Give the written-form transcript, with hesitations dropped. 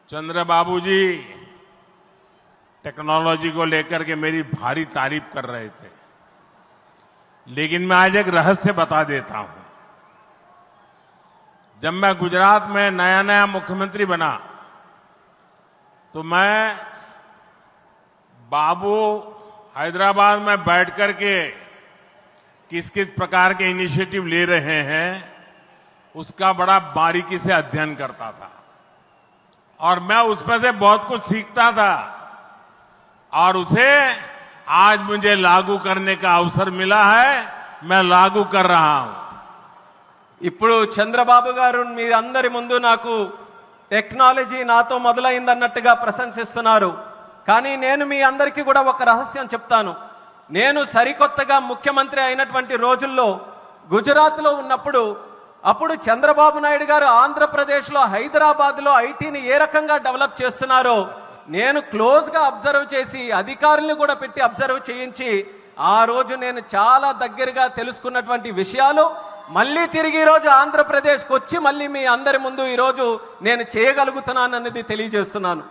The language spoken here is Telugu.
चंद्रबाबू जी टेक्नोलॉजी को लेकर के मेरी भारी तारीफ कर रहे थे, लेकिन मैं आज एक रहस्य बता देता हूं। जब मैं गुजरात में नया नया मुख्यमंत्री बना तो मैं बाबू हैदराबाद में बैठ करके किस किस प्रकार के इनिशिएटिव ले रहे हैं उसका बड़ा बारीकी से अध्ययन करता था और मैं उसमें से बहुत कुछ सीखता था और उसे आज मुझे लागू करने का अवसर मिला है। मैं लागू कर रहा हूं। ఇప్పుడు చంద్రబాబు గారు మీరందరి ముందు నాకు టెక్నాలజీ నాతో మొదలైందన్నట్టుగా ప్రశంసిస్తున్నారు. కానీ నేను మీ అందరికీ కూడా ఒక రహస్యం చెప్తాను. నేను సరికొత్తగా ముఖ్యమంత్రి అయినటువంటి రోజుల్లో గుజరాత్లో ఉన్నప్పుడు అప్పుడు చంద్రబాబు నాయుడు గారు ఆంధ్రప్రదేశ్లో హైదరాబాద్లో ఐటీని ఏ రకంగా డెవలప్ చేస్తున్నారో నేను క్లోజ్గా అబ్జర్వ్ చేసి అధికారులను కూడా పెట్టి అబ్జర్వ్ చేయించి ఆ రోజు నేను చాలా దగ్గరగా తెలుసుకున్నటువంటి విషయాలు మళ్ళీ తిరిగి ఈ రోజు ఆంధ్రప్రదేశ్కి వచ్చి మళ్ళీ మీ అందరి ముందు ఈ రోజు నేను చేయగలుగుతున్నానన్నది తెలియజేస్తున్నాను.